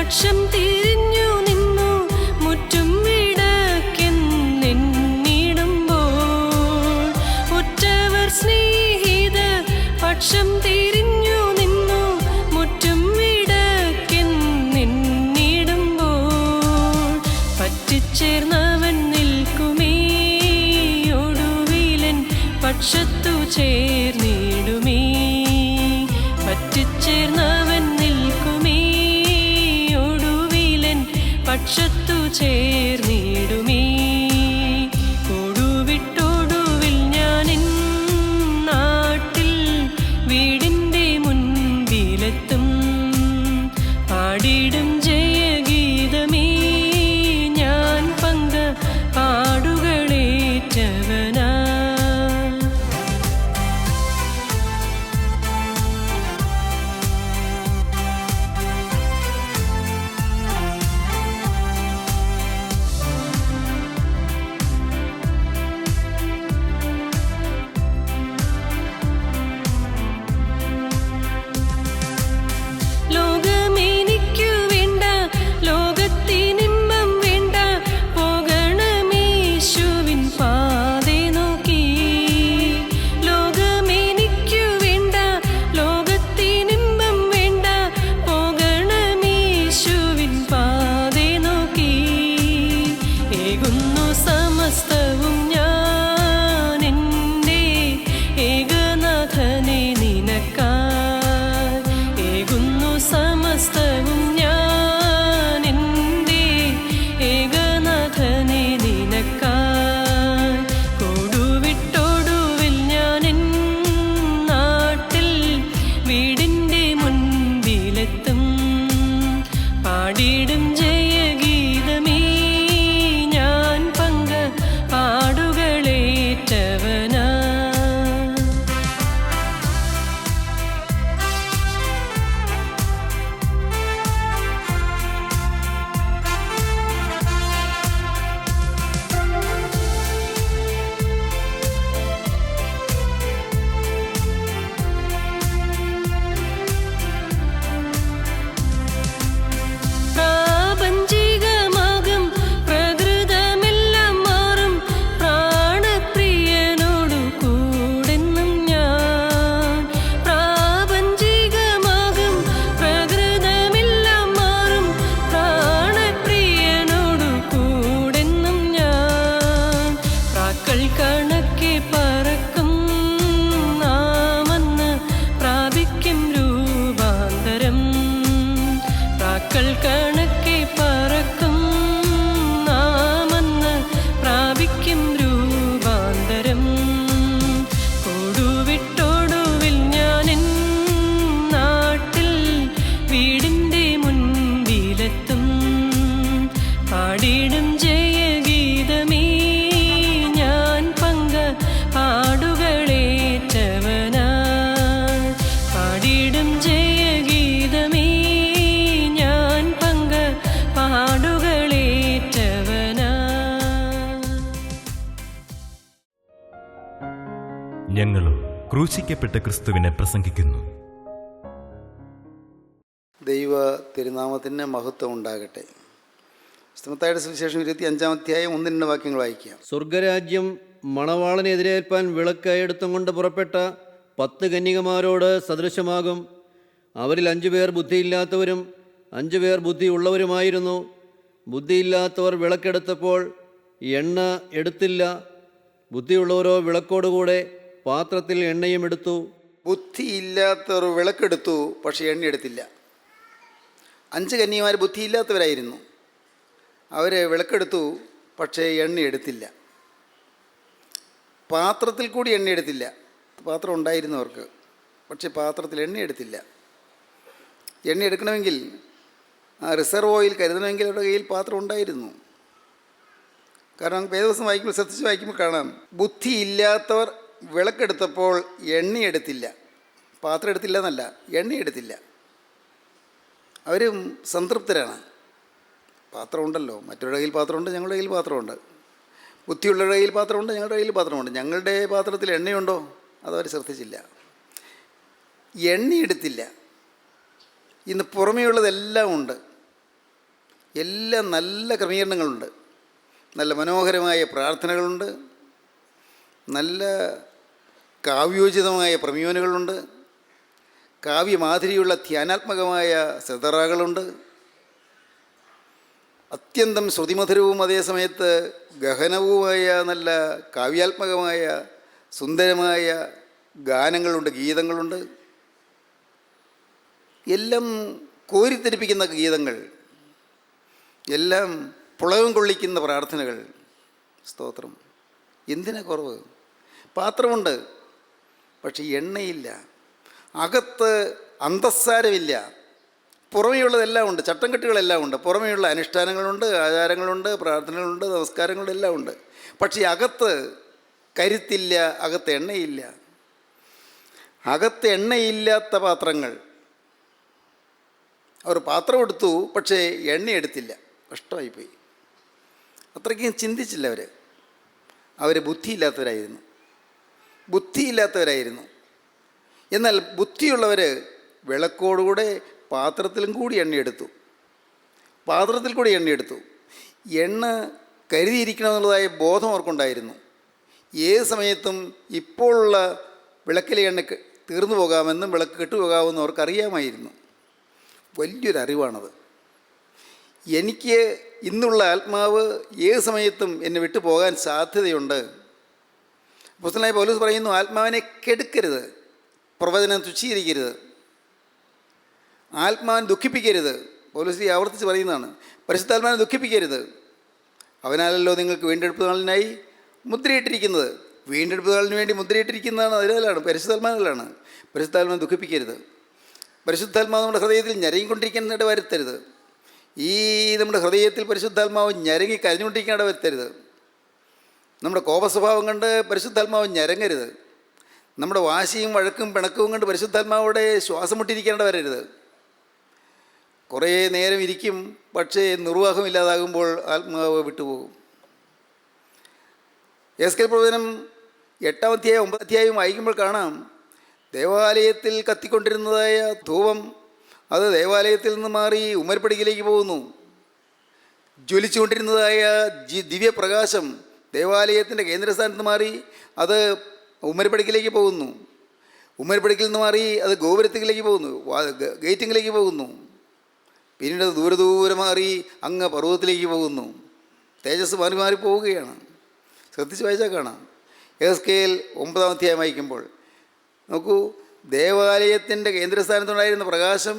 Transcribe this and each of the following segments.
പക്ഷം തിരിഞ്ഞു നിന്നു മുറ്റും വിടക്കെന്നിടുമ്പോൾ ഉറ്റവർ സ്നേഹിതർ പക്ഷം തിരിഞ്ഞു നിന്നു മുറ്റും വിടക്കെന്നിടുമ്പോൾ പറ്റിച്ചേർന്നവൻ നിൽക്കുമേ ഒടുവിലൻ പക്ഷത്തു ചേർന്നിടുമേ. പറ്റിച്ചേർന്നവൻ നിൽക്കുമേ ഒടുവിലൻ പക്ഷത്തു ചേർന്നിടുമേ. കൊടുവിട്ടൊടുവിൽ ഞാനെൻ നാട്ടിൽ വീടിൻ്റെ മുൻപിലെത്തും. പാടിടും ജയഗീതമേ ഞാൻ പങ്ക പാടുകളേറ്റവനാ. ലോകമെനിക്കു വേണ്ട, ലോകത്തിനിമ്പം വേണ്ട, പോകണമേശുവിൻ പാതേ നോക്കി. ലോകമെനിക്കു വേണ്ട, ലോകത്തിനിമ്പം വേണ്ട, പോകണമേശുവിൻ പാതേ നോക്കി. ഏകുന്നു സമസ്തവും ഞാൻ എൻ്റെ ഏകനാഥനെ നിനക്കായി. ഏകുന്നു സമസ്തവും ഞാൻ എൻ്റെ ഏകനാഥനെ നിനക്കായി. കൊടുവിട്ടൊടുവിൽ ഞാനെൻ നാട്ടിൽ വീടിൻ്റെ മുൻപിലെത്തും. പാടിടും ജയഗീതമേ ഞാൻ പങ്ക പാടുകളേറ്റവനാ. പ്രാപഞ്ചികമാകും പ്രകൃതമെല്ലാം മാറും, പ്രാണപ്രിയനോടു കൂടെന്നും ഞാൻ. പ്രാപഞ്ചികമാകും പ്രകൃതമെല്ലാം മാറും, പ്രാണപ്രിയനോടു കൂടെന്നും ഞാൻ. പ്രാക്കൾ കണക്കെ പറക്കും നാമന്ന് പ്രാപിക്കും രൂപാന്തരം. പ്രാക്കൾ കണക്കെ പറക്കും നാമന്ന് പ്രാപിക്കും രൂപാന്തരം. കൊടുവിട്ടൊടുവിൽ ഞാനെൻ നാട്ടിൽ വീടിൻ്റെ മുൻപിലെത്തും. പാടിടും ജയഗീതമേ ഞാൻ പങ്ക പാടുകളേറ്റവനാ. പാടിടും ജയഗീതമേ ഞാൻ പങ്ക പാടുകളേറ്റവനാ. ഞങ്ങളും ക്രൂശിക്കപ്പെട്ട ക്രിസ്തുവിനെ പ്രസംഗിക്കുന്നു. ദൈവ തിരുനാമത്തിന് മഹത്വം ഉണ്ടാകട്ടെ. മത്തായിയുടെ സുവിശേഷം 25-ാം അധ്യായം 1-2 വാക്യങ്ങൾ വായിക്കാം. സ്വർഗരാജ്യം മണവാളനെ എതിരേൽപ്പാൻ വിളക്ക് കൊണ്ട് പുറപ്പെട്ട 10 കന്യകമാരോട് സദൃശമാകും. അവരിൽ 5 പേർ ബുദ്ധിയില്ലാത്തവരും 5 പേർ ബുദ്ധിയുള്ളവരുമായിരുന്നു. ബുദ്ധിയില്ലാത്തവർ വിളക്കെടുത്തപ്പോൾ എണ്ണ എടുത്തില്ല. ബുദ്ധിയുള്ളവരോ വിളക്കോടുകൂടെ പാത്രത്തിൽ എണ്ണയും എടുത്തു. ബുദ്ധിയില്ലാത്തവർ വിളക്കെടുത്തു, പക്ഷേ എണ്ണ എടുത്തില്ല. 5 കന്യകമാർ ബുദ്ധിയില്ലാത്തവരായിരുന്നു. അവർ വിളക്കെടുത്തു, പക്ഷേ എണ്ണ എടുത്തില്ല. പാത്രത്തിൽ കൂടി എണ്ണ എടുത്തില്ല. പാത്രം ഉണ്ടായിരുന്നു അവർക്ക്, പക്ഷേ പാത്രത്തിൽ എണ്ണ എടുത്തില്ല. എണ്ണ എടുക്കണമെങ്കിൽ റിസർവ് ഓയിൽ കരുതണമെങ്കിൽ അവരുടെ കയ്യിൽ പാത്രം ഉണ്ടായിരുന്നു. കാരണം വേദവസം വായിക്കുമ്പോൾ ശ്രദ്ധിച്ച് വായിക്കുമ്പോൾ കാണാം, ബുദ്ധിയില്ലാത്തവർ വിളക്കെടുത്തപ്പോൾ എണ്ണയെടുത്തില്ല. പാത്രം എടുത്തില്ല എന്നല്ല, എണ്ണയെടുത്തില്ല. അവർ സംതൃപ്തരാണ്. പാത്രമുണ്ടല്ലോ, മറ്റൊരുടെ കയ്യിൽ പാത്രമുണ്ട്, ഞങ്ങളുടെ കയ്യിൽ പാത്രമുണ്ട്. ബുദ്ധിയുള്ളവരുടെ കയ്യിൽ പാത്രമുണ്ട്, ഞങ്ങളുടെ കയ്യിൽ പാത്രമുണ്ട്. ഞങ്ങളുടെ പാത്രത്തിൽ എണ്ണയുണ്ടോ അതവർ ശ്രദ്ധിച്ചില്ല. എണ്ണയെടുത്തില്ല. ഇന്ന് പുറമേയുള്ളതെല്ലാം ഉണ്ട്, എല്ലാം നല്ല ക്രമീകരണങ്ങളുണ്ട്, നല്ല മനോഹരമായ പ്രാർത്ഥനകളുണ്ട്, നല്ല കാവ്യോചിതമായ പ്രമേയോനുകളുണ്ട്, കാവ്യമാധുരിയുള്ള ധ്യാനാത്മകമായ സെതറകളുണ്ട്, അത്യന്തം ശ്രുതിമധുരവും അതേസമയത്ത് ഗഹനവുമായ നല്ല കാവ്യാത്മകമായ സുന്ദരമായ ഗാനങ്ങളുണ്ട്, ഗീതങ്ങളുണ്ട്. എല്ലാം കോരിത്തെരിപ്പിക്കുന്ന ഗീതങ്ങൾ, എല്ലാം പുളകം കൊള്ളിക്കുന്ന പ്രാർത്ഥനകൾ. സ്തോത്രം. എന്തിനാ കുറവ്? പാത്രമുണ്ട്, പക്ഷെ എണ്ണയില്ല. അകത്ത് അന്തസ്സാരമില്ല. പുറമേയുള്ളതെല്ലാം ഉണ്ട്, ചട്ടം കെട്ടുകളെല്ലാം ഉണ്ട്, പുറമേയുള്ള അനുഷ്ഠാനങ്ങളുണ്ട്, ആചാരങ്ങളുണ്ട്, പ്രാർത്ഥനകളുണ്ട്, നമസ്കാരങ്ങളുണ്ട്, എല്ലാം ഉണ്ട്. പക്ഷേ അകത്ത് കരുത്തില്ല, അകത്ത് എണ്ണയില്ല. അകത്ത് എണ്ണയില്ലാത്ത പാത്രങ്ങൾ. അവർ പാത്രം എടുത്തു, പക്ഷേ എണ്ണ എടുത്തില്ല. കഷ്ടമായിപ്പോയി. അത്രയ്ക്കും ചിന്തിച്ചില്ല അവർ. അവർ ബുദ്ധിയില്ലാത്തവരായിരുന്നു. എന്നാൽ ബുദ്ധിയുള്ളവർ വിളക്കോടുകൂടെ പാത്രത്തിൽ കൂടി എണ്ണ എടുത്തു. എണ്ണ കരുതിയിരിക്കണമെന്നുള്ളതായ ബോധം അവർക്കുണ്ടായിരുന്നു. ഏത് സമയത്തും ഇപ്പോഴുള്ള വിളക്കിലെ എണ്ണ തീർന്നു പോകാമെന്നും വിളക്ക് കെട്ടുപോകാമെന്നും അവർക്കറിയാമായിരുന്നു. വലിയൊരു അറിവാണത്. എനിക്ക് ഇന്നുള്ള ആത്മാവ് ഏത് സമയത്തും എന്നെ വിട്ടു പോകാൻ സാധ്യതയുണ്ട്. അപ്പോസ്തലനായ പൗലോസ് പറയുന്നു, ആത്മാവിനെ കെടുക്കരുത്, പ്രവചനം തുച്ഛീകരിക്കരുത്, ആത്മാവിനെ ദുഃഖിപ്പിക്കരുത്. പൗലോസ് ആവർത്തിച്ച് പറയുന്നതാണ്, പരിശുദ്ധാത്മാവിനെ ദുഃഖിപ്പിക്കരുത്. അവനാലല്ലോ നിങ്ങൾക്ക് വീണ്ടെടുപ്പ് നാളിനായി മുദ്രയിട്ടിരിക്കുന്നത്. വീണ്ടെടുപ്പ് നാളിന് വേണ്ടി മുദ്രയിട്ടിരിക്കുന്നതാണ്, അതിലാണ്, പരിശുദ്ധാത്മാവിലാണ്. പരിശുദ്ധാത്മാവിനെ ദുഃഖിപ്പിക്കരുത്. പരിശുദ്ധാത്മാവ് നമ്മുടെ ഹൃദയത്തിൽ ഞരങ്ങിക്കൊണ്ടിരിക്കാനിട വരുത്തരുത്. നമ്മുടെ ഹൃദയത്തിൽ പരിശുദ്ധാത്മാവ് ഞരങ്ങി കരഞ്ഞുകൊണ്ടിരിക്കാനിട വരുത്തരുത്. നമ്മുടെ കോപസ്വഭാവം കണ്ട് പരിശുദ്ധാത്മാവ് ഞരങ്ങരുത്. നമ്മുടെ വാശിയും വഴക്കും പിണക്കവും കണ്ട് പരിശുദ്ധാത്മാവോടെ ശ്വാസം മുട്ടിയിരിക്കേണ്ട വരരുത്. കുറേ നേരം ഇരിക്കും, പക്ഷേ നിർവാഹമില്ലാതാകുമ്പോൾ ആത്മാവ് വിട്ടുപോകും. എസ്കേൽ പ്രവചനം 8-ാം അധ്യായം 9-ാം അധ്യായം വായിക്കുമ്പോൾ കാണാം, ദേവാലയത്തിൽ കത്തിക്കൊണ്ടിരുന്നതായ ധൂപം അത് ദേവാലയത്തിൽ നിന്ന് മാറി ഉമ്മരപ്പടിയിലേക്ക് പോകുന്നു. ജ്വലിച്ചുകൊണ്ടിരുന്നതായ ദിവ്യപ്രകാശം ദേവാലയത്തിൻ്റെ കേന്ദ്രസ്ഥാനത്ത് മാറി അത് ഉമ്മരപ്പടിക്കിലേക്ക് പോകുന്നു. ഉമ്മരപ്പടിക്കിൽ നിന്ന് മാറി അത് ഗോപുരത്തിലേക്ക് പോകുന്നു, ഗേറ്റിങ്ങിലേക്ക് പോകുന്നു. പിന്നീട് അത് ദൂരെ മാറി അങ്ങ് പർവ്വതത്തിലേക്ക് പോകുന്നു. തേജസ് മാറി പോവുകയാണ്. ശ്രദ്ധിച്ച് വായിച്ചാൽ കാണാം. എസ്കേൽ 9-ാം അധ്യായം വായിക്കുമ്പോൾ നോക്കൂ, ദേവാലയത്തിൻ്റെ കേന്ദ്രസ്ഥാനത്തുണ്ടായിരുന്ന പ്രകാശം,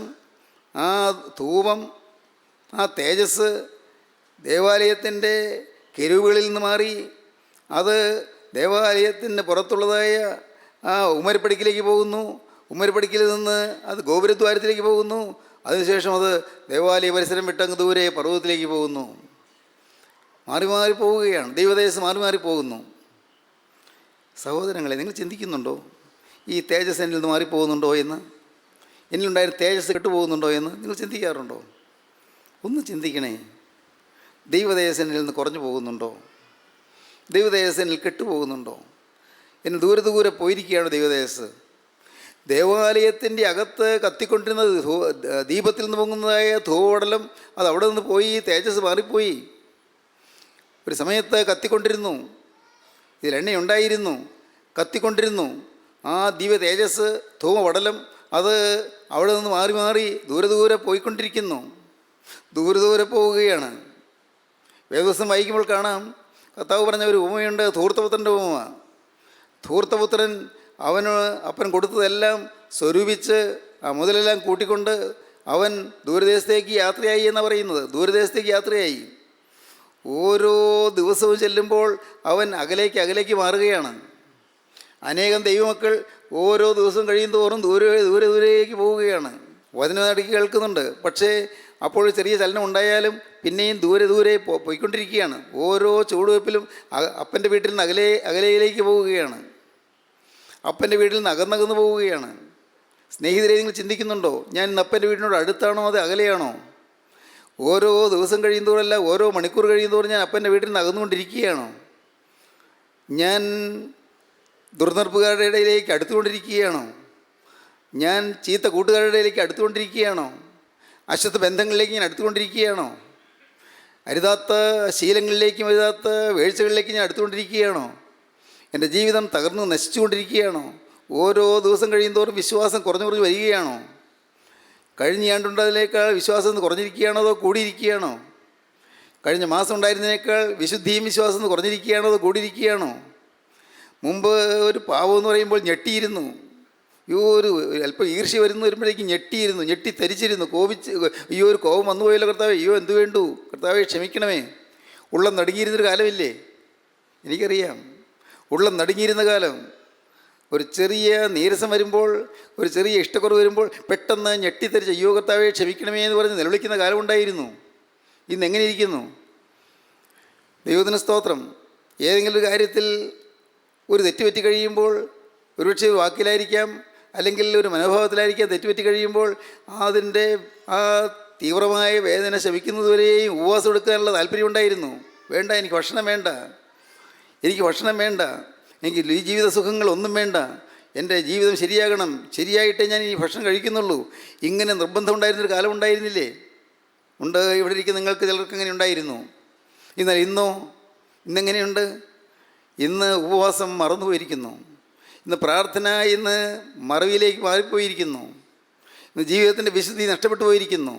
ആ ധൂപം, ആ തേജസ് ദേവാലയത്തിൻ്റെ കെരൂബുകളിൽ നിന്ന് മാറി അത് ദേവാലയത്തിൻ്റെ പുറത്തുള്ളതായ ആ ഉമ്മരപ്പടിക്കിലേക്ക് പോകുന്നു. ഉമ്മരപ്പടിക്കിൽ നിന്ന് അത് ഗോപുരദ്വാരത്തിലേക്ക് പോകുന്നു. അതിനുശേഷം അത് ദേവാലയ പരിസരം വിട്ടങ്ങ് ദൂരെ പർവ്വതത്തിലേക്ക് പോകുന്നു. മാറി പോവുകയാണ്. ദൈവതേജസ് മാറി പോകുന്നു. സഹോദരങ്ങളെ, നിങ്ങൾ ചിന്തിക്കുന്നുണ്ടോ ഈ തേജസ് എന്നിൽ നിന്ന് മാറിപ്പോകുന്നുണ്ടോ എന്ന്? എന്നിലുണ്ടായിരുന്ന തേജസ് കെട്ടുപോകുന്നുണ്ടോ എന്ന് നിങ്ങൾ ചിന്തിക്കാറുണ്ടോ? ഒന്ന് ചിന്തിക്കണേ. ദൈവതേജസ് എന്നിൽ നിന്ന് കുറഞ്ഞു പോകുന്നുണ്ടോ? ദൈവതേജസ് എന്നിൽ കെട്ടുപോകുന്നുണ്ടോ? എന്നെ ദൂരെ പോയിരിക്കുകയാണ് ദൈവതേജസ്. ദേവാലയത്തിൻ്റെ അകത്ത് കത്തിക്കൊണ്ടിരുന്ന ദീപത്തിൽ നിന്ന് പൊങ്ങുന്നതായ ധൂപടലം അത് അവിടെ നിന്ന് പോയി, തേജസ് മാറിപ്പോയി. ഒരു സമയത്ത് കത്തിക്കൊണ്ടിരുന്നു, ഇതിലെണ്ണയുണ്ടായിരുന്നു, കത്തിക്കൊണ്ടിരുന്നു. ആ ദിവ്യ തേജസ് ധൂമപടലം അത് അവിടെ നിന്ന് മാറി ദൂരെ പോയിക്കൊണ്ടിരിക്കുന്നു, ദൂരെ പോവുകയാണ്. വേദവസ്തം വായിക്കുമ്പോൾ കാണാം, കർത്താവ് പറഞ്ഞ ഒരു ഉപമയുണ്ട്, ധൂർത്തപുത്രൻ്റെ ഉപമ. ധൂർത്തപുത്രൻ അപ്പൻ കൊടുത്തതെല്ലാം സ്വരൂപിച്ച് ആ മുതലെല്ലാം കൂട്ടിക്കൊണ്ട് അവൻ ദൂരദേശത്തേക്ക് യാത്രയായി എന്നാണ് പറയുന്നത്. ദൂരദേശത്തേക്ക് യാത്രയായി. ഓരോ ദിവസവും ചെല്ലുമ്പോൾ അവൻ അകലേക്ക് മാറുകയാണ്. അനേകം ദൈവമക്കൾ ഓരോ ദിവസവും കഴിയുന്തോറും ദൂരേക്ക് പോവുകയാണ്. വചനമടക്കി കേൾക്കുന്നുണ്ട്, പക്ഷേ അപ്പോൾ ചെറിയ ചലനം ഉണ്ടായാലും പിന്നെയും ദൂരെ പോയിക്കൊണ്ടിരിക്കുകയാണ്. ഓരോ ചുവടുവയ്പ്പിലും അപ്പൻ്റെ വീട്ടിൽ നിന്ന് അകലയിലേക്ക് പോവുകയാണ്. അപ്പൻ്റെ വീട്ടിൽ നിന്ന് അകന്നകന്ന് പോവുകയാണ്. സ്നേഹിതരെ, നിങ്ങൾ ചിന്തിക്കുന്നുണ്ടോ, ഞാൻ ഇന്ന് അപ്പൻ്റെ വീടിനോട് അടുത്താണോ അത് അകലെയാണോ? ഓരോ ദിവസം കഴിയുന്തോറല്ല, ഓരോ മണിക്കൂർ കഴിയുന്തോറും ഞാൻ അപ്പൻ്റെ വീട്ടിൽ നിന്ന് അകന്നുകൊണ്ടിരിക്കുകയാണോ? ഞാൻ ദുർനിർപ്പുകാരുടെ ഇടയിലേക്ക് അടുത്തുകൊണ്ടിരിക്കുകയാണോ? ഞാൻ ചീത്ത കൂട്ടുകാരുടെ ഇടയിലേക്ക് അടുത്തുകൊണ്ടിരിക്കുകയാണോ? അശുദ്ധ ബന്ധങ്ങളിലേക്ക് ഞാൻ അടുത്തുകൊണ്ടിരിക്കുകയാണോ? അരുതാത്ത ശീലങ്ങളിലേക്കും അരുതാത്ത വീഴ്ചകളിലേക്കും ഞാൻ അടുത്തുകൊണ്ടിരിക്കുകയാണോ? എൻ്റെ ജീവിതം തകർന്ന് നശിച്ചുകൊണ്ടിരിക്കുകയാണോ? ഓരോ ദിവസം കഴിയുന്തോറും വിശ്വാസം കുറഞ്ഞു കുറഞ്ഞ് വരികയാണോ? കഴിഞ്ഞ ആണ്ടുണ്ടതിനേക്കാൾ വിശ്വാസം കുറഞ്ഞിരിക്കുകയാണോ അതോ കൂടിയിരിക്കുകയാണോ? കഴിഞ്ഞ മാസം ഉണ്ടായിരുന്നതിനേക്കാൾ വിശുദ്ധിയും വിശ്വാസം കുറഞ്ഞിരിക്കുകയാണോ അതോ കൂടിയിരിക്കുകയാണോ? മുമ്പ് ഒരു പാവം എന്ന് പറയുമ്പോൾ ഞെട്ടിയിരുന്നു. ഒരു അല്പം ഈർഷ്യ വരുമ്പോഴേക്കും ഞെട്ടിയിരുന്നു, ഞെട്ടിത്തരിച്ചിരുന്നു, കോപിച്ച് അയ്യോ ഒരു കോപം വന്നു പോയല്ലോ കർത്താവേ, അയ്യോ എന്ത് വേണ്ടു കർത്താവേ ക്ഷമിക്കണമേ. ഉള്ളം നടുങ്ങിയിരുന്നൊരു കാലമില്ലേ? എനിക്കറിയാം. ഉള്ളം നടുങ്ങിയിരുന്ന കാലം. ഒരു ചെറിയ നീരസം വരുമ്പോൾ, ഒരു ചെറിയ ഇഷ്ടക്കുറവ് വരുമ്പോൾ പെട്ടെന്ന് ഞെട്ടിത്തരിച്ച് അയ്യോ കർത്താവേ ക്ഷമിക്കണമേ എന്ന് പറഞ്ഞ് നിലവിളിക്കുന്ന കാലമുണ്ടായിരുന്നു. ഇന്ന് എങ്ങനെ ഇരിക്കുന്നു? ദൈവത്തിന് സ്തോത്രം. ഏതെങ്കിലും ഒരു കാര്യത്തിൽ ഒരു തെറ്റുപറ്റി കഴിയുമ്പോൾ, ഒരുപക്ഷെ വാക്കിലായിരിക്കാം, അല്ലെങ്കിൽ ഒരു മനോഭാവത്തിലായിരിക്കാം, തെറ്റുപറ്റി കഴിയുമ്പോൾ അതിൻ്റെ ആ തീവ്രമായ വേദന ശമിക്കുന്നതുവരെയും ഉപവാസം എടുക്കാനുള്ള താല്പര്യമുണ്ടായിരുന്നു. വേണ്ട, എനിക്ക് ഭക്ഷണം വേണ്ട, എനിക്ക് ഭക്ഷണം വേണ്ട, എനിക്ക് ഈ ജീവിത സുഖങ്ങളൊന്നും വേണ്ട, എൻ്റെ ജീവിതം ശരിയാകണം, ശരിയായിട്ടേ ഞാൻ ഈ ഭക്ഷണം കഴിക്കുന്നുള്ളൂ. ഇങ്ങനെ നിർബന്ധം ഉണ്ടായിരുന്നൊരു കാലം ഉണ്ടായിരുന്നില്ലേ? ഉണ്ട്. ഇവിടെ ഇരിക്കുന്ന നിങ്ങൾക്ക് ചിലർക്ക് അങ്ങനെ ഉണ്ടായിരുന്നു. എന്നാൽ ഇന്നെങ്ങനെയുണ്ട്? ഇന്ന് ഉപവാസം മറന്നുപോയിരിക്കുന്നു. ഇന്ന് പ്രാർത്ഥന ഇന്ന് മറവിയിലേക്ക് മാറിപ്പോയിരിക്കുന്നു. ഇന്ന് ജീവിതത്തിൻ്റെ വിശുദ്ധി നഷ്ടപ്പെട്ടു പോയിരിക്കുന്നു.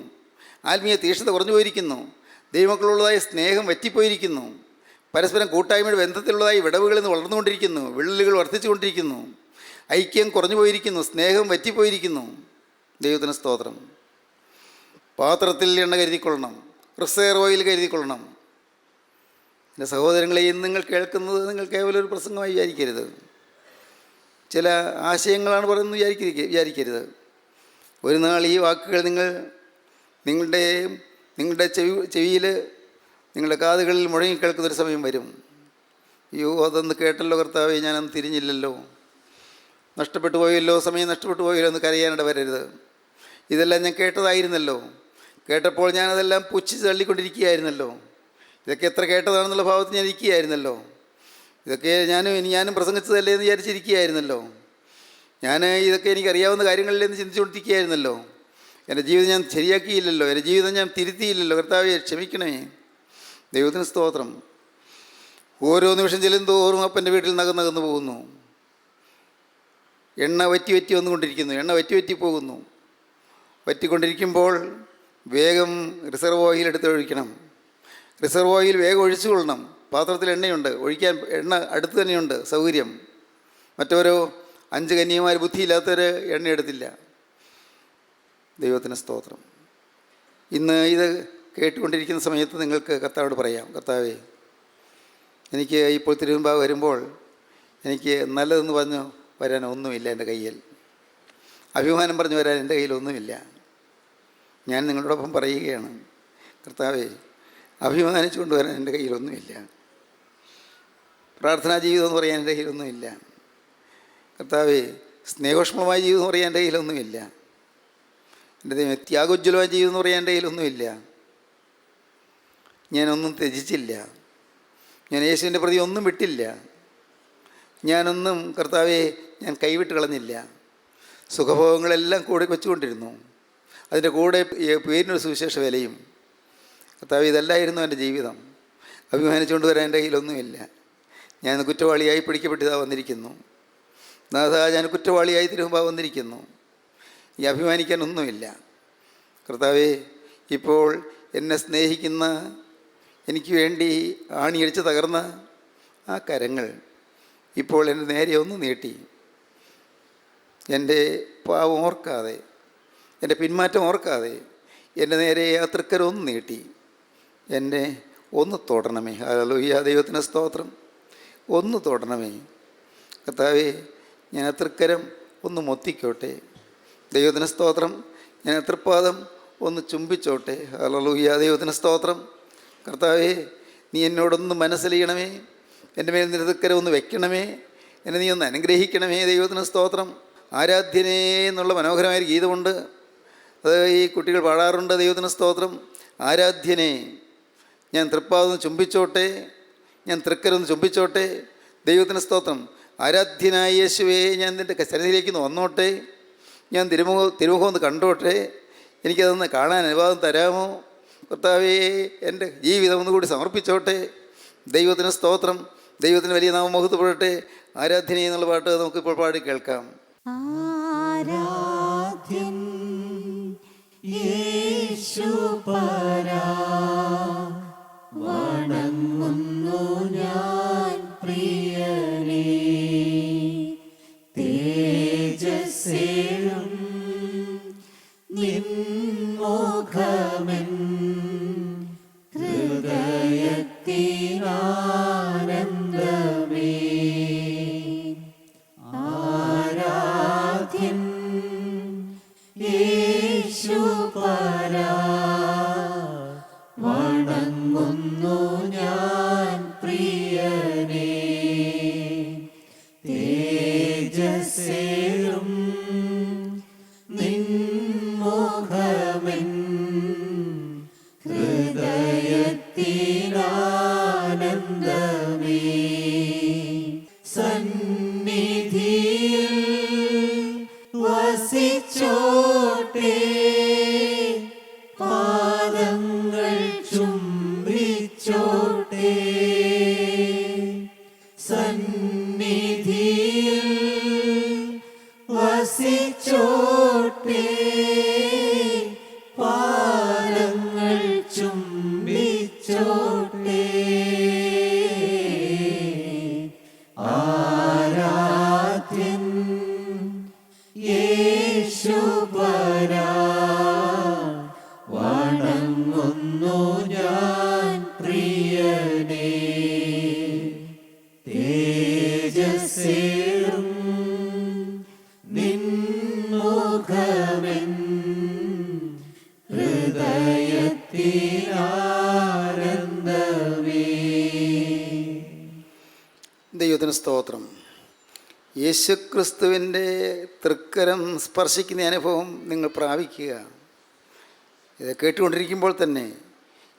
ആത്മീയ തീക്ഷ്ണത കുറഞ്ഞു പോയിരിക്കുന്നു. ദൈവമക്കളുള്ളതായ സ്നേഹം വറ്റിപ്പോയിരിക്കുന്നു. പരസ്പരം കൂട്ടായ്മയുടെ ബന്ധത്തിലുള്ളതായി വിടവുകളിൽ നിന്ന് വളർന്നുകൊണ്ടിരിക്കുന്നു. വിള്ളലുകൾ വർദ്ധിച്ചുകൊണ്ടിരിക്കുന്നു. ഐക്യം കുറഞ്ഞു പോയിരിക്കുന്നു. സ്നേഹം വറ്റിപ്പോയിരിക്കുന്നു. ദൈവത്തിന് സ്തോത്രം. പാത്രത്തിൽ എണ്ണ കരുതിക്കൊള്ളണം, റിസർവ് ഓയിൽ കരുതിക്കൊള്ളണം. എൻ്റെ സഹോദരങ്ങളെ, ഇന്ന് നിങ്ങൾ കേൾക്കുന്നത് നിങ്ങൾ കേവലം ഒരു പ്രസംഗമായി വിചാരിക്കരുത്. ചില ആശയങ്ങളാണ് പറയുന്നത് വിചാരിക്കരുത്. ഒരു നാൾ ഈ വാക്കുകൾ നിങ്ങളുടെ ചെവിയിൽ, നിങ്ങളുടെ കാതുകളിൽ മുഴങ്ങിക്കേൾക്കുന്നൊരു സമയം വരും. അയ്യോ അതൊന്ന് കേട്ടല്ലോ കർത്താവേ, ഞാനന്ന് തിരിഞ്ഞില്ലല്ലോ, നഷ്ടപ്പെട്ടു പോയല്ലോ, സമയം നഷ്ടപ്പെട്ടു പോയല്ലോ എന്ന് കരയാനിട വരരുത്. ഇതെല്ലാം ഞാൻ കേട്ടതായിരുന്നല്ലോ, കേട്ടപ്പോൾ ഞാനതെല്ലാം പുച്ഛിച്ച് തള്ളിക്കൊണ്ടിരിക്കുകയായിരുന്നല്ലോ, ഇതൊക്കെ എത്ര കേട്ടതാണെന്നുള്ള ഭാവത്തിൽ ഞാൻ ഇരിക്കുകയായിരുന്നല്ലോ, ഇതൊക്കെ ഞാനും പ്രസംഗിച്ചതല്ലേ എന്ന് വിചാരിച്ചിരിക്കുകയായിരുന്നല്ലോ, ഇതൊക്കെ എനിക്കറിയാവുന്ന കാര്യങ്ങളിലെന്ന് ചിന്തിച്ചുകൊണ്ടിരിക്കുകയായിരുന്നല്ലോ, എൻ്റെ ജീവിതം ഞാൻ ശരിയാക്കിയില്ലല്ലോ, എൻ്റെ ജീവിതം ഞാൻ തിരുത്തിയില്ലല്ലോ, കർത്താവേ ക്ഷമിക്കണമേ. ദൈവത്തിന് സ്തോത്രം. ഓരോ നിമിഷം ചെല്ലുന്തോറും അപ്പൻ്റെ വീട്ടിൽ നകന്നു പോകുന്നു. എണ്ണ വറ്റി വന്നുകൊണ്ടിരിക്കുന്നു. എണ്ണ വറ്റി പോകുന്നു. വറ്റിക്കൊണ്ടിരിക്കുമ്പോൾ വേഗം റിസർവ് ഓയിൽ എടുത്ത് ഒഴിക്കണം. റിസർവ് ഓയിൽ വേഗം ഒഴിച്ചു കൊള്ളണം. പാത്രത്തിൽ എണ്ണയുണ്ട്, ഒഴിക്കാൻ എണ്ണ അടുത്ത് തന്നെയുണ്ട്, സൗകര്യം. മറ്റോരോ 5 കന്യകമാർ ബുദ്ധിയില്ലാത്തവർ എണ്ണ എടുത്തില്ല. ദൈവത്തിന് സ്തോത്രം. ഇന്ന് ഇത് കേട്ടുകൊണ്ടിരിക്കുന്ന സമയത്ത് നിങ്ങൾക്ക് കർത്താവോട് പറയാം, കർത്താവേ, എനിക്ക് ഇപ്പോൾ തിരുമുമ്പാകെ വരുമ്പോൾ എനിക്ക് നല്ലതെന്ന് പറഞ്ഞു വരാൻ ഒന്നുമില്ല എൻ്റെ കയ്യിൽ, അഭിമാനം പറഞ്ഞു വരാൻ എൻ്റെ കയ്യിലൊന്നുമില്ല. ഞാൻ നിങ്ങളോടൊപ്പം പറയുകയാണ്, കർത്താവേ, അഭിമാനിച്ചു കൊണ്ടുവരാൻ എൻ്റെ കയ്യിലൊന്നുമില്ല. പ്രാർത്ഥനാ ജീവിതം എന്ന് പറയാൻ എൻ്റെ കയ്യിലൊന്നുമില്ല. കർത്താവേ, സ്നേഹോഷ്മമായ ജീവിതം എന്ന് പറയാൻ എൻ്റെ കയ്യിലൊന്നുമില്ല. എൻ്റെ ദൈവം, ത്യാഗോജ്വലമായ ജീവിതം എന്ന് പറയാൻ എൻ്റെ കയ്യിലൊന്നുമില്ല. ഞാനൊന്നും ത്യജിച്ചില്ല. ഞാൻ യേശുവിൻ്റെ പ്രതി ഒന്നും വിട്ടില്ല. ഞാനൊന്നും കർത്താവെ ഞാൻ കൈവിട്ട് കളഞ്ഞില്ല. സുഖഭോഗങ്ങളെല്ലാം കൂടെ വെച്ചുകൊണ്ടിരുന്നു. അതിൻ്റെ കൂടെ പേരിനൊരു സുവിശേഷ വിലയും. കർത്താവ്, ഇതല്ലായിരുന്നു എൻ്റെ ജീവിതം. അഭിമാനിച്ചുകൊണ്ട് വരാൻ എൻ്റെ കയ്യിലൊന്നുമില്ല. ഞാൻ കുറ്റവാളിയായി പിടിക്കപ്പെട്ടിതാ വന്നിരിക്കുന്നു. നാഥാ, ഞാൻ കുറ്റവാളിയായി തിരുമുമ്പാ വന്നിരിക്കുന്നു. ഈ അഭിമാനിക്കാനൊന്നുമില്ല. കർത്താവേ, ഇപ്പോൾ എന്നെ സ്നേഹിക്കുന്ന, എനിക്ക് വേണ്ടി ആണിയടിച്ച് തകർന്ന ആ കരങ്ങൾ ഇപ്പോൾ എൻ്റെ നേരെ ഒന്ന് നീട്ടി, എൻ്റെ പാവം ഓർക്കാതെ, എൻ്റെ പിന്മാറ്റം ഓർക്കാതെ എൻ്റെ നേരെ ആ തൃക്കരം ഒന്ന് നീട്ടി എന്നെ ഒന്ന് തൊടണമേ. ഹല്ലേലൂയ, ദൈവത്തിന് സ്തോത്രം. ഒന്ന് തൊടണമേ കർത്താവേ. ഞാൻ ആ തൃക്കരം ഒന്ന് മൊത്തിക്കോട്ടെ. ദൈവത്തിന് സ്തോത്രം. ഞാൻ ആ തൃപ്പാദം ഒന്ന് ചുംബിച്ചോട്ടെ. ഹല്ലേലൂയ, ദൈവത്തിന് സ്തോത്രം. കർത്താവേ, നീ എന്നോടൊന്ന് മനസ്സിലെയ്യണമേ. എൻ്റെ മേൽ നിരതക്കരം ഒന്ന് വെക്കണമേ. എന്നെ നീ ഒന്ന് അനുഗ്രഹിക്കണമേ. ദൈവത്തിന് സ്തോത്രം. ആരാധ്യനേ എന്നുള്ള മനോഹരമായൊരു ഗീതമുണ്ട്, അത് ഈ കുട്ടികൾ പാടാറുണ്ട്. ദൈവത്തിന് സ്തോത്രം. ആരാധ്യനേ, ഞാൻ തൃപ്പാദം ചുംബിച്ചോട്ടെ, ഞാൻ തൃക്കരൊന്ന് ചുംബിച്ചോട്ടെ. ദൈവത്തിന് സ്തോത്രം. ആരാധ്യനായ യേശുവേ, ഞാൻ നിൻ്റെ സന്നിധിയിലേക്ക് ഒന്ന് വന്നോട്ടെ. ഞാൻ തിരുമുഖം ഒന്ന് കണ്ടോട്ടെ. എനിക്കതൊന്ന് കാണാൻ അനുവാദം തരാമോ? കർത്താവേ, എൻ്റെ ജീവിതം ഒന്നുകൂടി സമർപ്പിച്ചോട്ടെ. ദൈവത്തിന് സ്തോത്രം. ദൈവത്തിന് വലിയ നാമം മഹത്വപ്പെടട്ടെ. ആരാധന എന്നുള്ള പാട്ട് നമുക്കിപ്പോൾ പാടി കേൾക്കാം. ആരാധ്യൻ യേശുപരാ, വണങ്ങുന്നു ഞാൻ പ്രിയനേ. തേജസ്സേഴും നിൻമുഖമെൻ ഹൃദയത്തിനാനന്ദമേ. ആരാധ്യൻ യേശുപരാ, വണങ്ങുന്നു ഞാൻ പ്രിയനേ. തേജസ്സേഴും നിൻമുഖമെൻ ഹൃദയത്തിനാനന്ദമേ. സന്നിധിയിൽ വസിച്ചോട്ടെ, പാദങ്ങൾ ചുംബിച്ചോട്ടെ. സന്നിധിയിൽ വസിച്ചോട്ടെ, പാദങ്ങൾ ചുംബിച്ചോട്ടെ. ആരാധ്യൻ യേശുപരാ, വണങ്ങുന്നു ഞാൻ പ്രിയനേ. തേജസ്സേറും നിൻമുഖമെൻ ഹൃദയത്തിനാനന്ദമേ. ദൈവത്തിന് സ്തോത്രം. യേശുക്രിസ്തുവിൻ്റെ തൃക്കരം സ്പർശിക്കുന്ന അനുഭവം നിങ്ങൾ പ്രാപിക്കുക. ഇത് കേട്ടുകൊണ്ടിരിക്കുമ്പോൾ തന്നെ,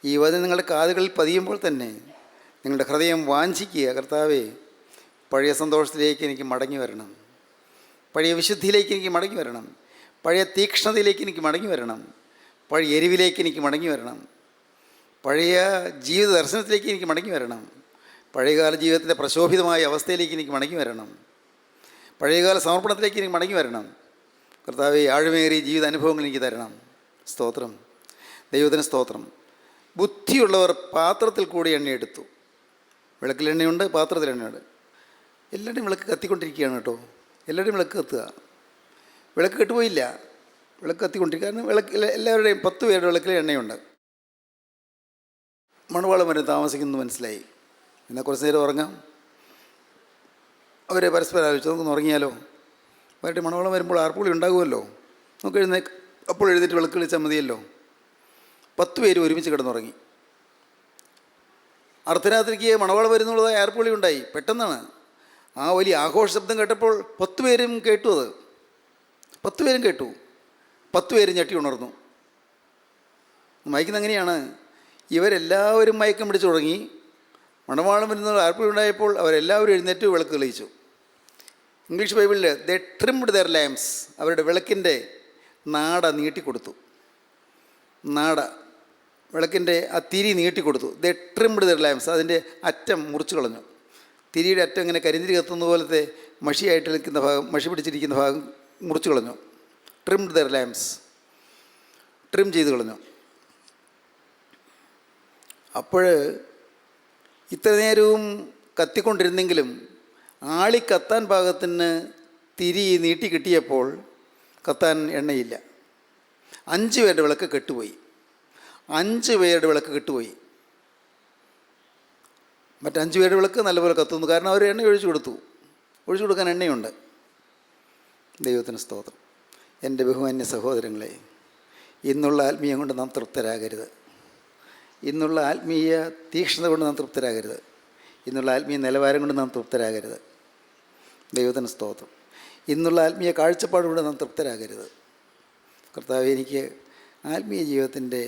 ഈ വചനം നിങ്ങളുടെ കാതുകളിൽ പതിയുമ്പോൾ തന്നെ നിങ്ങളുടെ ഹൃദയം വാഞ്ചിക്കുക. കർത്താവേ, പഴയ സന്തോഷത്തിലേക്ക് എനിക്ക് മടങ്ങി വരണം, പഴയ വിശുദ്ധിയിലേക്ക് എനിക്ക് മടങ്ങി വരണം, പഴയ തീക്ഷ്ണതയിലേക്ക് എനിക്ക് മടങ്ങി വരണം, പഴയ എരിവിലേക്ക് എനിക്ക് മടങ്ങി വരണം, പഴയ ജീവിത ദർശനത്തിലേക്ക് എനിക്ക് മടങ്ങി വരണം, പഴയകാല ജീവിതത്തിൻ്റെ പ്രശോഭിതമായ അവസ്ഥയിലേക്ക് എനിക്ക് മടങ്ങി വരണം, പഴയകാല സമർപ്പണത്തിലേക്ക് എനിക്ക് മടങ്ങി വരണം. കർത്താവേ, ആഴമേറിയ ജീവിത അനുഭവങ്ങൾ എനിക്ക് തരണം. സ്തോത്രം. ദൈവത്തിന് സ്തോത്രം. ബുദ്ധിയുള്ളവർ പാത്രത്തിൽ കൂടി എണ്ണയെടുത്തു. വിളക്കിൽ എണ്ണയുണ്ട്, പാത്രത്തിൽ എണ്ണയുണ്ട്. എല്ലാവരുടെയും വിളക്ക് കത്തിക്കൊണ്ടിരിക്കുകയാണ് കേട്ടോ. എല്ലാവരുടെയും വിളക്ക് കത്തുക. വിളക്ക് കെട്ടുപോയില്ല, വിളക്ക് കത്തിക്കൊണ്ടിരിക്കുക. കാരണം എല്ലാവരുടെയും 10 പേരുടെ വിളക്കിൽ എണ്ണയുണ്ട്. മണവാളം വരെ താമസിക്കുന്നു മനസ്സിലായി. എന്നാൽ കുറച്ച് നേരം ഉറങ്ങാം. അവരെ പരസ്പരം ആലോചിച്ചു, നമുക്കൊന്ന് ഉറങ്ങിയാലോ. അവരുടെ മണവാളം വരുമ്പോൾ ആർപ്പുളി ഉണ്ടാകുമല്ലോ. നമുക്ക് അപ്പോൾ എഴുന്നേറ്റ് വിളക്ക് കളിച്ചാൽ മതിയല്ലോ. 10 പേര് ഒരുമിച്ച് കിടന്നുറങ്ങി. അർദ്ധരാത്രിക്ക് മണവാളം വരുന്നുള്ളത് ആർപ്പുളി ഉണ്ടായി. പെട്ടെന്നാണ് ആ വലിയ ആഘോഷ ശബ്ദം കേട്ടപ്പോൾ 10 പേരും കേട്ടു. അത് 10 പേരും കേട്ടു. 10 പേരും ഞെട്ടി ഉണർന്നു. മയക്കുന്ന അങ്ങനെയാണ്. ഇവരെല്ലാവരും മയക്കം പിടിച്ചു തുടങ്ങി. മണവാളം വരുന്നത് ആർപ്പുളി ഉണ്ടായപ്പോൾ അവരെല്ലാവരും എഴുന്നേറ്റ് വിളക്ക് തെളിയിച്ചു. ഇംഗ്ലീഷ് ബൈബിളിൽ ദേ ട്രിംഡ് ദെയർ ലാംപ്സ്, അവരുടെ വിളക്കിൻ്റെ നാട നീട്ടിക്കൊടുത്തു. നാട വിളക്കിൻ്റെ ആ തിരി നീട്ടിക്കൊടുത്തു. ദേ ട്രിംഡ് ദെയർ ലാംപ്സ്, അതിൻ്റെ അറ്റം മുറിച്ച് കളഞ്ഞു. തിരിയുടെ അറ്റം ഇങ്ങനെ കരിന്തിരി കത്തുന്ന പോലത്തെ മഷിയായിട്ട് നിൽക്കുന്ന ഭാഗം, മഷി പിടിച്ചിരിക്കുന്ന ഭാഗം മുറിച്ച് കളഞ്ഞു. ട്രിംഡ് ദെയർ ലാംപ്സ്, ട്രിം ചെയ്ത് കളഞ്ഞു. അപ്പോൾ ഇത്ര നേരവും കത്തിക്കൊണ്ടിരുന്നെങ്കിലും ആളി കത്താൻ പാകത്തിന് തിരി നീട്ടി കിട്ടിയപ്പോൾ കത്താൻ എണ്ണയില്ല. 5 പേരുടെ വിളക്ക് കെട്ടുപോയി. 5 പേരുടെ വിളക്ക് കെട്ടുപോയി. മറ്റ് 5 പേരുടെ വിളക്ക് നല്ലപോലെ കത്തുന്നു. കാരണം അവർ എണ്ണ ഒഴിച്ചു കൊടുത്തു. ഒഴിച്ചു കൊടുക്കാൻ എണ്ണയുണ്ട്. ദൈവത്തിന് സ്തോത്രം. എൻ്റെ ബഹുമാന്യ സഹോദരങ്ങളെ, ഇന്നുള്ള ആത്മീയം കൊണ്ട് നാം തൃപ്തരാകരുത്. ഇന്നുള്ള ആത്മീയ തീക്ഷ്ണത കൊണ്ട് നാം തൃപ്തരാകരുത്. ഇന്നുള്ള ആത്മീയ നിലവാരം കൊണ്ട് നാം തൃപ്തരാകരുത്. ദൈവത്തിന് സ്തോത്രം. ഇന്നുള്ള ആത്മീയ കാഴ്ചപ്പാട് കൊണ്ട് നാം തൃപ്തരാകരുത്. കർത്താവേ, എനിക്ക് ആത്മീയ ജീവിതത്തിൻ്റെ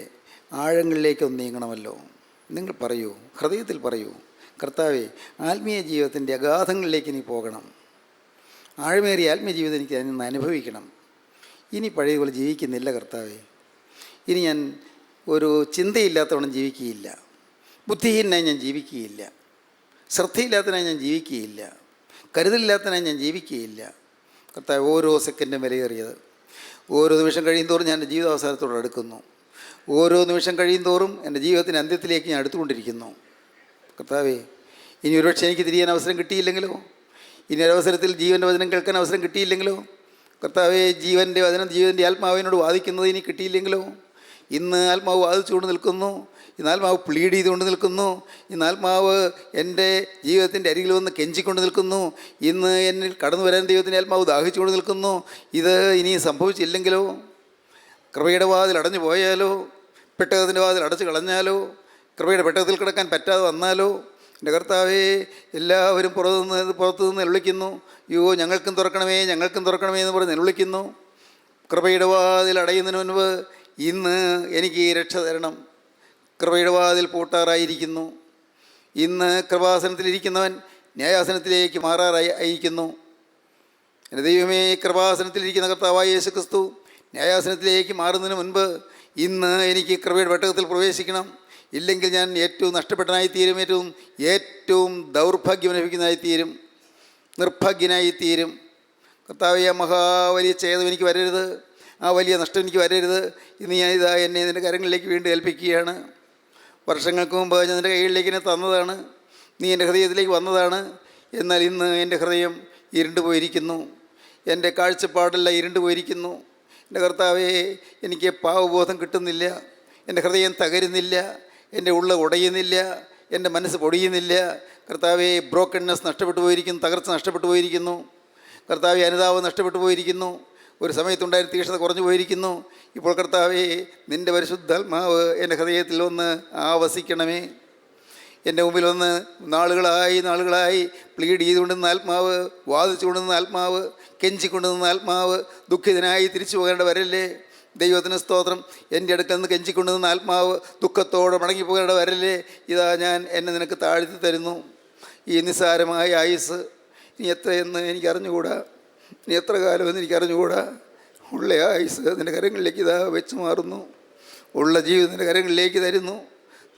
ആഴങ്ങളിലേക്കൊന്ന് നീങ്ങണമല്ലോ. നിങ്ങൾ പറയൂ, ഹൃദയത്തിൽ പറയൂ, കർത്താവേ, ആത്മീയ ജീവിതത്തിൻ്റെ അഗാധങ്ങളിലേക്ക് എനിക്ക് പോകണം. ആഴമേറിയ ആത്മീയ ജീവിതം എനിക്ക് അതിൽ നിന്ന് അനുഭവിക്കണം. ഇനി പഴയപോലെ ജീവിക്കുന്നില്ല കർത്താവേ. ഇനി ഞാൻ ഒരു ചിന്തയില്ലാത്തവണ്ണം ജീവിക്കുകയില്ല, ബുദ്ധിഹീനായി ഞാൻ ജീവിക്കുകയില്ല, ശ്രദ്ധയില്ലാത്തതിനായി ഞാൻ ജീവിക്കുകയില്ല, കരുതലില്ലാത്തതിനായി ഞാൻ ജീവിക്കുകയില്ല. കർത്താവ് ഓരോ സെക്കൻഡും വിലയേറിയത്. ഓരോ നിമിഷം കഴിയുന്തോറും ഞാൻ എൻ്റെ ജീവിതാവസാനത്തോട് അടുക്കുന്നു. ഓരോ നിമിഷം കഴിയുന്തോറും എൻ്റെ ജീവിതത്തിൻ്റെ അന്ത്യത്തിലേക്ക് ഞാൻ അടുത്തുകൊണ്ടിരിക്കുന്നു. കർത്താവേ, ഇനി ഒരുപക്ഷെ എനിക്ക് തിരിയാൻ അവസരം കിട്ടിയില്ലെങ്കിലോ, ഇനി ഒരവസരത്തിൽ ജീവൻ്റെ വചനം കേൾക്കാൻ അവസരം കിട്ടിയില്ലെങ്കിലോ, കർത്താവേ, ജീവൻ്റെ വചനം ജീവൻ്റെ ആത്മാവിനോട് വാദിക്കുന്നത് ഇനി കിട്ടിയില്ലെങ്കിലോ, ഇന്ന് ആത്മാവ് വാദിച്ചുകൊണ്ട് നിൽക്കുന്നു, ഇന്ന് ആത്മാവ് പ്ലീഡ് ചെയ്തുകൊണ്ട് നിൽക്കുന്നു, ഇന്ന് ആത്മാവ് എൻ്റെ ജീവിതത്തിൻ്റെ അരികിൽ വന്ന് കെഞ്ചിക്കൊണ്ട് നിൽക്കുന്നു, ഇന്ന് എന്നിൽ കടന്നു വരാൻ ദൈവത്തിൻ്റെ ആത്മാവ് ദാഹിച്ചുകൊണ്ട് നിൽക്കുന്നു. ഇത് ഇനി സംഭവിച്ചില്ലെങ്കിലോ, കൃപയുടെ വാതിൽ അടഞ്ഞു പോയാലോ, പെട്ടകത്തിൻ്റെ വാതിൽ അടച്ചു കളഞ്ഞാലോ, കൃപയുടെ പെട്ടകത്തിൽ കിടക്കാൻ പറ്റാതെ വന്നാലോ, എൻ്റെ കർത്താവേ, എല്ലാവരും പുറത്തു നിന്ന് നിലവിളിക്കുന്നു, അയ്യോ ഞങ്ങൾക്കും തുറക്കണമേ, ഞങ്ങൾക്കും തുറക്കണമേ എന്ന് പറഞ്ഞ് നിലവിളിക്കുന്നു. കൃപയുടെ വാതിൽ അടയുന്നതിന് മുൻപ് ഇന്ന് എനിക്ക് രക്ഷ തരണം. കൃപയുടെ വാതിൽ പൂട്ടാറായിരിക്കുന്നു. ഇന്ന് കൃപാസനത്തിലിരിക്കുന്നവൻ ന്യായാസനത്തിലേക്ക് മാറാറായിരിക്കുന്നു. എൻ്റെ ദൈവമേ, കൃപാസനത്തിലിരിക്കുന്ന കർത്താവായ യേശു ക്രിസ്തു ന്യായാസനത്തിലേക്ക് മാറുന്നതിന് മുൻപ് ഇന്ന് എനിക്ക് കൃപയുടെ പെട്ടകത്തിൽ പ്രവേശിക്കണം. ഇല്ലെങ്കിൽ ഞാൻ ഏറ്റവും നഷ്ടപ്പെട്ടനായിത്തീരും, ഏറ്റവും ദൗർഭാഗ്യം അനുഭവിക്കുന്നതായിത്തീരും, നിർഭാഗ്യനായിത്തീരും. കർത്താവേ, ആ മഹാവലിയ ഛേദം എനിക്ക് വരരുത്, ആ വലിയ നഷ്ടം എനിക്ക് വരരുത്. ഇന്ന് ഞാനിതാ എന്നെ നിൻ്റെ കരങ്ങളിലേക്ക് വീണ്ടും ഏൽപ്പിക്കുകയാണ്. വർഷങ്ങൾക്ക് മുമ്പ് ഞാൻ നിൻ്റെ കൈകളിലേക്ക് എന്നെ തന്നതാണ്, നീ എൻ്റെ ഹൃദയത്തിലേക്ക് വന്നതാണ്. എന്നാൽ ഇന്ന് എൻ്റെ ഹൃദയം ഇരുണ്ടു പോയിരിക്കുന്നു, എൻ്റെ കാഴ്ചപ്പാടെല്ലാം ഇരുണ്ടു പോയിരിക്കുന്നു. എൻ്റെ കർത്താവേ, എനിക്ക് പാവബോധം കിട്ടുന്നില്ല, എൻ്റെ ഹൃദയം തകരുന്നില്ല, എൻ്റെ ഉള്ള ഉടയുന്നില്ല, എൻ്റെ മനസ്സ് പൊടിയുന്നില്ല. കർത്താവേ, ബ്രോക്കൺനെസ് നഷ്ടപ്പെട്ടു പോയിരിക്കുന്നു, തകർച്ച നഷ്ടപ്പെട്ടു പോയിരിക്കുന്നു. കർത്താവേ, അനുതാപം നഷ്ടപ്പെട്ടു പോയിരിക്കുന്നു. ഒരു സമയത്തുണ്ടായിരുന്ന തീക്ഷ്ണത കുറഞ്ഞു പോയിരിക്കുന്നു. ഇപ്പോൾ കർത്താവേ, നിൻ്റെ പരിശുദ്ധാത്മാവ് എൻ്റെ ഹൃദയത്തിൽ ഒന്ന് ആവസിക്കണമേ. എൻ്റെ മുമ്പിൽ വന്ന് നാളുകളായി പ്ലീഡ് ചെയ്തുകൊണ്ടിരുന്ന ആത്മാവ്, വാദിച്ചുകൊണ്ടിരുന്ന ആത്മാവ്, കെഞ്ചിക്കൊണ്ടിരുന്ന ആത്മാവ് ദുഃഖിതനായി തിരിച്ചു പോകേണ്ട വരല്ലേ. ദൈവത്തിന് സ്തോത്രം. എൻ്റെ അടുക്കൽ നിന്ന് കെഞ്ചിക്കൊണ്ടിരുന്ന ആത്മാവ് ദുഃഖത്തോടെ മടങ്ങിപ്പോകേണ്ട വരല്ലേ. ഇതാ ഞാൻ എന്നെ നിനക്ക് താഴ്ത്തി തരുന്നു. ഈ നിസ്സാരമായ ആയുസ് ഇനി എത്രയെന്ന് എനിക്കറിഞ്ഞുകൂടാ, ഇനി എത്ര കാലമെന്ന് എനിക്കറിഞ്ഞുകൂടാ. ഉള്ള ആയുസ് നിൻ്റെ കരങ്ങളിലേക്ക് ഇതാ വെച്ച് മാറുന്നു, ഉള്ള ജീവിതം നിൻ്റെ കരങ്ങളിലേക്ക് തരുന്നു.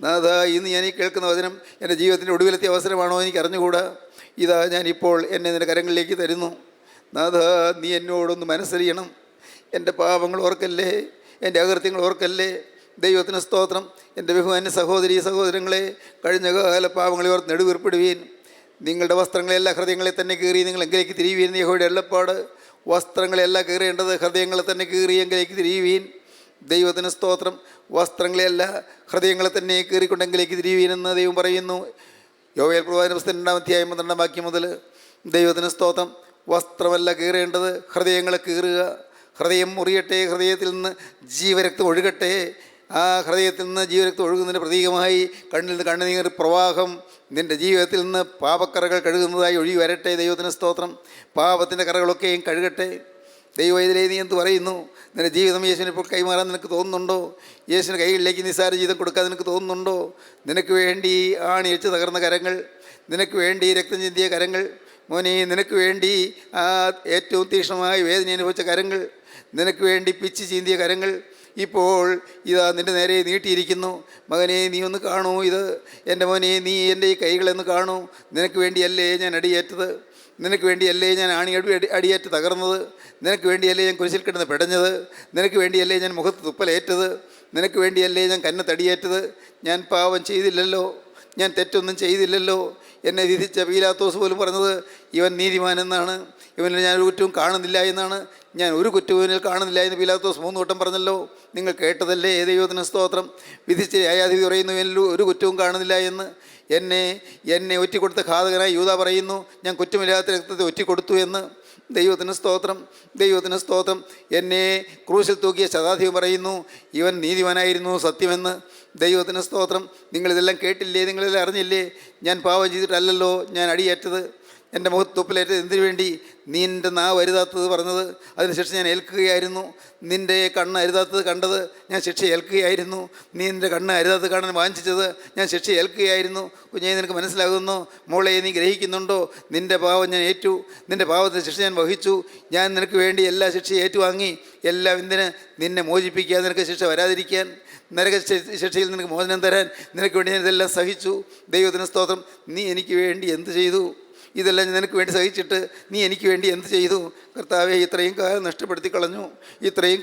നാഥാ, ഇന്ന് ഞാൻ ഈ കേൾക്കുന്ന വചനം എൻ്റെ ജീവിതത്തിൻ്റെ ഒടുവിലത്തെ അവസരമാണോ എനിക്ക് അറിഞ്ഞുകൂടാ. ഇതാ ഞാനിപ്പോൾ എന്നെ നിൻ്റെ കരങ്ങളിലേക്ക് തരുന്നു. നാഥാ, നീ എന്നോടൊന്ന് മനസ്സറിയണം. എൻ്റെ പാപങ്ങൾ ഓർക്കല്ലേ, എൻ്റെ അകൃത്യങ്ങൾ ഓർക്കല്ലേ. ദൈവത്തിന് സ്തോത്രം. എൻ്റെ ബഹുമാന്യ സഹോദരീ സഹോദരങ്ങളെ, കഴിഞ്ഞ കാല പാപങ്ങളെ ഓർത്ത് നെടുവീർപ്പിടുവീൻ. നിങ്ങളുടെ വസ്ത്രങ്ങളെല്ലാം ഹൃദയങ്ങളെ തന്നെ കീറി നിങ്ങൾ എങ്കിലേക്ക് തിരിയുവീൻ. യഹോവയുടെ എള്ളപ്പാട്. വസ്ത്രങ്ങളെല്ലാം കീറേണ്ടത് ഹൃദയങ്ങളെ തന്നെ കീറി എങ്കിലേക്ക് തിരിയുവീൻ. ദൈവത്തിന് സ്തോത്രം. വസ്ത്രങ്ങളെയല്ല, ഹൃദയങ്ങളെ തന്നെ കീറിക്കൊണ്ടെങ്കിലേക്ക് തിരിയുവീനെന്ന് ദൈവം പറയുന്നു. യോവേൽ പ്രവാചന പുസ്തകം 2-ാം അധ്യായം 12-ാം വാക്യം മുതൽ. ദൈവത്തിന് സ്തോത്രം. വസ്ത്രമല്ല കീറേണ്ടത്, ഹൃദയങ്ങളെ കീറുക. ഹൃദയം മുറിയട്ടെ, ഹൃദയത്തിൽ നിന്ന് ജീവരക്തം ഒഴുകട്ടെ. ആ ഹൃദയത്തിൽ നിന്ന് ജീവരക്തം ഒഴുകുന്നതിൻ്റെ പ്രതീകമായി കണ്ണിൽ നിന്ന് കണ്ണുനീർ പ്രവാഹം നിൻ്റെ ജീവിതത്തിൽ നിന്ന് പാപക്കറകൾ കഴുകുന്നതായി ഒഴുകി വരട്ടെ. ദൈവത്തിന് സ്തോത്രം. പാപത്തിൻ്റെ കറകളൊക്കെയും കഴുകട്ടെ. ദൈവവേദനയെ നീ എന്ത് പറയുന്നു? നിൻ്റെ ജീവിതം യേശുവിനെ ഇപ്പോൾ കൈമാറാൻ നിനക്ക് തോന്നുന്നുണ്ടോ? യേശുവിൻ്റെ കൈകളിലേക്ക് നിസ്സാര ജീവിതം കൊടുക്കാൻ നിനക്ക് തോന്നുന്നുണ്ടോ? നിനക്ക് വേണ്ടി ആണിയച്ച് തകർന്ന കരങ്ങൾ, നിനക്ക് വേണ്ടി രക്തം ചിന്തിയ കരങ്ങൾ, മോനെ നിനക്ക് വേണ്ടി ആ ഏറ്റവും തീക്ഷ്ണമായ വേദന അനുഭവിച്ച കരങ്ങൾ, നിനക്ക് വേണ്ടി പിച്ച് ചീന്തിയ കരങ്ങൾ ഇപ്പോൾ ഇതാ നിൻ്റെ നേരെ നീട്ടിയിരിക്കുന്നു. മകനെ, നീ ഒന്ന് കാണൂ ഇത്. എൻ്റെ മോനെ, നീ എൻ്റെ ഈ കൈകളെന്ന് കാണൂ. നിനക്ക് വേണ്ടിയല്ലേ ഞാൻ അടിയേറ്റത്? നിനക്ക് വേണ്ടിയല്ലേ ഞാൻ അടിയേറ്റ് തകർന്നത്? നിനക്ക് വേണ്ടിയല്ലേ ഞാൻ കുരിശിൽ കിടന്ന് പിടഞ്ഞത്? നിനക്ക് വേണ്ടിയല്ലേ ഞാൻ മുഖത്ത് തുപ്പലേറ്റത്? നിനക്ക് വേണ്ടിയല്ലേ ഞാൻ കന്നത്തടിയേറ്റത്? ഞാൻ പാപം ചെയ്തില്ലല്ലോ, ഞാൻ തെറ്റൊന്നും ചെയ്തില്ലല്ലോ. എന്നെ വിധിച്ച പീലാത്തോസ് പോലും പറഞ്ഞത് ഇവൻ നീതിമാനെന്നാണ്, ഇവനിൽ ഞാൻ ഒരു കുറ്റവും കാണുന്നില്ല എന്നാണ്. ഞാൻ ഒരു കുറ്റവും ഇവനിൽ കാണുന്നില്ല എന്ന് പീലാത്തോസ് 3 വട്ടം പറഞ്ഞല്ലോ. നിങ്ങൾ കേട്ടതല്ലേ? ദൈവത്തിന് സ്തോത്രം. വിധിച്ച ന്യായാധിപതി പറയുന്നു ഇവനിൽ ഒരു കുറ്റവും കാണുന്നില്ല എന്ന്. എന്നെ ഒറ്റിക്കൊടുത്ത ഘാതകനായി യൂദാ പറയുന്നു ഞാൻ കുറ്റമില്ലാത്ത രക്തത്തെ ഒറ്റിക്കൊടുത്തു എന്ന്. ദൈവത്തിന് സ്തോത്രം, ദൈവത്തിന് സ്തോത്രം. എന്നെ ക്രൂശിൽ തൂക്കിയ ശതാധിപൻ പറയുന്നു ഇവൻ നീതിമാനായിരുന്നു സത്യമെന്ന്. ദൈവത്തിന് സ്തോത്രം. നിങ്ങളിതെല്ലാം കേട്ടില്ലേ? നിങ്ങളിതെല്ലാം അറിഞ്ഞില്ലേ? ഞാൻ പാപം ചെയ്തിട്ടല്ലല്ലോ ഞാൻ അടിയേറ്റത്. എൻ്റെ മുഖത്ത് തുപ്പലേറ്റത് എന്തിനു വേണ്ടി? നിൻ്റെ നാവ് അരുതാത്തത് പറഞ്ഞത്, അതിന് ശിക്ഷ ഞാൻ ഏൽക്കുകയായിരുന്നു. നിൻ്റെ കണ്ണ് അരുതാത്തത് കണ്ടത്, ഞാൻ ശിക്ഷ ഏൽക്കുകയായിരുന്നു. നിൻ്റെ കണ്ണ് അരുതാത്തത് കാണാൻ വാഞ്ചിച്ചത്, ഞാൻ ശിക്ഷ ഏൽക്കുകയായിരുന്നു. കുഞ്ഞേ, നിനക്ക് മനസ്സിലാകുന്നു? മോളെ, നീ ഗ്രഹിക്കുന്നുണ്ടോ? നിൻ്റെ പാവം ഞാൻ ഏറ്റു, നിൻ്റെ പാവത്തിൻ്റെ ശിക്ഷ ഞാൻ വഹിച്ചു. ഞാൻ നിനക്ക് വേണ്ടി എല്ലാ ശിക്ഷയും ഏറ്റുവാങ്ങി. എല്ലാം എന്തിന്? നിന്നെ മോചിപ്പിക്കാൻ, നിനക്ക് ശിക്ഷ വരാതിരിക്കാൻ, നരക ശിക്ഷയിൽ നിനക്ക് മോചനം തരാൻ. നിനക്ക് വേണ്ടി ഞാൻ ഇതെല്ലാം സഹിച്ചു. ദൈവത്തിന് സ്തോത്രം. നീ എനിക്ക് വേണ്ടി എന്ത് ചെയ്തു? ഇതെല്ലാം നിനക്ക് വേണ്ടി സഹിച്ചിട്ട് നീ എനിക്ക് വേണ്ടി എന്ത് ചെയ്തു? കർത്താവെ, ഇത്രയും കാലം നഷ്ടപ്പെടുത്തി കളഞ്ഞു. ഇത്രയും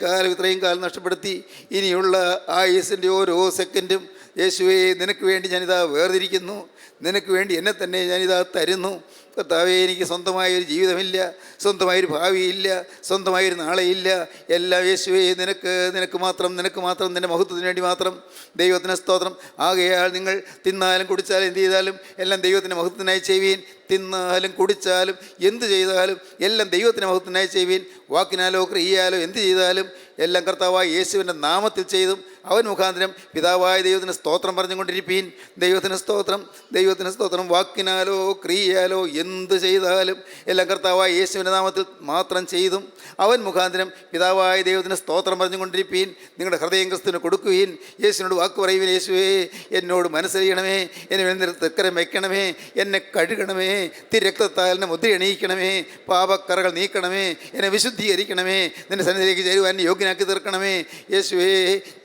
കാലം നഷ്ടപ്പെടുത്തി. ഇനിയുള്ള ആയുസിൻ്റെ ഓരോ സെക്കൻഡും യേശുവേ, നിനക്ക് വേണ്ടി ഞാനിതാ വേർതിരിക്കുന്നു. നിനക്ക് വേണ്ടി എന്നെ തന്നെ ഞാനിതാ തരുന്നു. കർത്താവേ, എനിക്ക് സ്വന്തമായൊരു ജീവിതമില്ല, സ്വന്തമായൊരു ഭാവിയില്ല, സ്വന്തമായൊരു നാളെയില്ല. എല്ലാം യേശുവേ നിനക്ക് മാത്രം നിൻ്റെ മഹത്വത്തിന് വേണ്ടി മാത്രം. ദൈവത്തിന് സ്തോത്രം. ആകയാൽ നിങ്ങൾ തിന്നാലും കുടിച്ചാലും എന്ത് ചെയ്താലും എല്ലാം ദൈവത്തിൻ്റെ മഹത്വത്തിനായി ചെയ്യുവീൻ. തിന്നാലും കുടിച്ചാലും എന്ത് ചെയ്താലും എല്ലാം ദൈവത്തിൻ്റെ മഹത്വത്തിനായി ചെയ്യുവീൻ. വാക്കിനാലോ ക്രിയയാലോ എന്ത് ചെയ്താലും എല്ലാം കർത്താവായ യേശുവിൻ്റെ നാമത്തിൽ ചെയ്തും അവൻ മുഖാന്തരം പിതാവായ ദൈവത്തിന് സ്തോത്രം പറഞ്ഞുകൊണ്ടിരിപ്പീൻ. ദൈവത്തിന് സ്തോത്രം. വാക്കിനാലോ ക്രിയയാലോ എന്ത് ചെയ്താലും എല്ലാം കർത്താവായ യേശുവിൻ്റെ നാമത്തിൽ മാത്രം ചെയ്തും അവൻ മുഖാന്തരം പിതാവായ ദൈവത്തിന് സ്തോത്രം പറഞ്ഞുകൊണ്ടിരിപ്പീൻ. നിങ്ങളുടെ ഹൃദയം ക്രിസ്തുവിന് കൊടുക്കുവീൻ. യേശുവിനോട് വാക്ക് പറയുവീൻ. യേശുവേ, എന്നോട് മനസ്സറിയണമേ, എന്നെ വേണ്ടി തൃക്കരം വയ്ക്കണമേ, എന്നെ കഴുകണമേ, തിരക്തത്താൽ എന്നെ മുദ്ര എണീക്കണമേ, പാപക്കറകൾ നീക്കണമേ, എന്നെ വിശുദ്ധീകരിക്കണമേ, നിൻ്റെ സന്നിധിയിലേക്ക് ചേരുവാൻ എന്നെ യോഗ്യനാക്കി തീർക്കണമേ. യേശുവേ,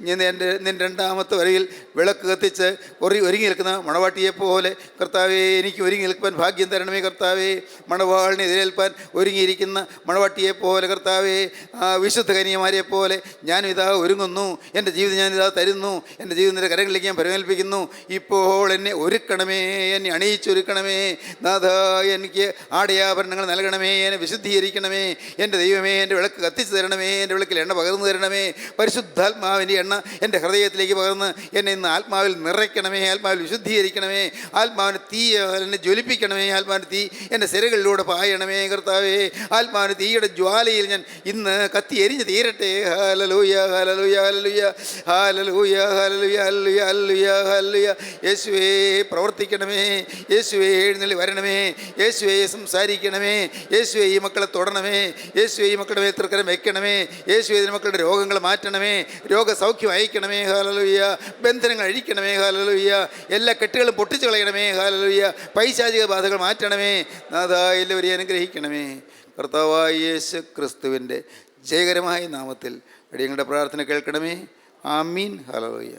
നിൻ്റെ രണ്ടാമത്തെ വരയിൽ വിളക്ക് കത്തിച്ച് ഒരുങ്ങി നിൽക്കുന്ന മണവാട്ടിയെപ്പോലെ കർത്താവേ, എനിക്ക് ഒരുങ്ങി നിൽക്കാൻ ഭാഗ്യം തരണമേ. കർത്താവേ, മണവാളിനെ എതിരേൽപ്പാൻ ഒരുങ്ങിയിരിക്കുന്ന മണവാട്ടിയെപ്പോലെ കർത്താവേ, ആ വിശുദ്ധ കന്യകമാരെ പോലെ ഞാനും ഇതാ ഒരുങ്ങുന്നു. എൻ്റെ ജീവിതം ഞാനിതാ തരുന്നു. എൻ്റെ ജീവിതം നിൻ്റെ കരങ്ങളിലേക്ക് ഞാൻ പരിമേൽപ്പിക്കുന്നു. ഇപ്പോൾ എന്നെ ഒരുക്കണമേ, എന്നെ അണിയിച്ചൊരുക്കണമേ. നാഥ, എനിക്ക് ആടയാഭരണങ്ങൾ നൽകണമേ, എന്നെ വിശുദ്ധീകരിക്കണമേ. എൻ്റെ ദൈവമേ, എൻ്റെ വിളക്ക് കത്തിച്ചു തരണമേ, എൻ്റെ വിളക്കിൽ എണ്ണ പകർന്നു തരണമേ. പരിശുദ്ധാത്മാവിൻ്റെ എണ്ണ എൻ്റെ ഹൃദയത്തിലേക്ക് പകർന്ന് എന്നെ ഇന്ന് ആത്മാവിൽ നിറയ്ക്കണമേ, ആത്മാവിൽ വിശുദ്ധീകരിക്കണമേ. ആത്മാവിന് തീ എന്നെ ജ്വലിപ്പിക്കണമേ. ആത്മാവിന് തീ എൻ്റെ സിരകളിലൂടെ പായണമേ. കർത്താവേ, ആത്മാവിന് തീയുടെ ജ്വാലയിൽ ഞാൻ ഇന്ന് കത്തി എരിഞ്ഞ് തീരട്ടെ. Hallelujah, hallelujah, hallelujah, hallelujah, hallelujah, hallelujah, hallelujah. യേശുവേ, പ്രവർത്തിക്കണമേ. യേശുവേ, എഴുന്നള്ളി വരണമേ. യേശുവേ, സംസാരിക്കണമേ. യേശുവേ, ഈ മക്കളെ തൊടണമേ. യേശുവേ, ഈ മക്കളുടെ തൃക്കരം വയ്ക്കണമേ. യേശുവേ, ഈ മക്കളുടെ രോഗങ്ങൾ മാറ്റണമേ, രോഗസൗഖ്യം അയക്കണമേ. ഹല്ലേലൂയ. ബന്ധനങ്ങൾ അഴിക്കണമേ. ഹല്ലേലൂയ. എല്ലാ കെട്ടുകളും പൊട്ടിച്ചു കളയണമേ. ഹല്ലേലൂയ. പൈശാചിക ബാധകൾ മാറ്റണമേ. നാഥ, എല്ലാവരെയും അനുഗ്രഹിക്കണമേ. കർത്താവായ യേശു ക്രിസ്തുവിൻ്റെ ജയകരമായ നാമത്തിൽ അടിയങ്ങളുടെ പ്രാർത്ഥന കേൾക്കണമേ. ആമീൻ. ഹല്ലേലൂയ.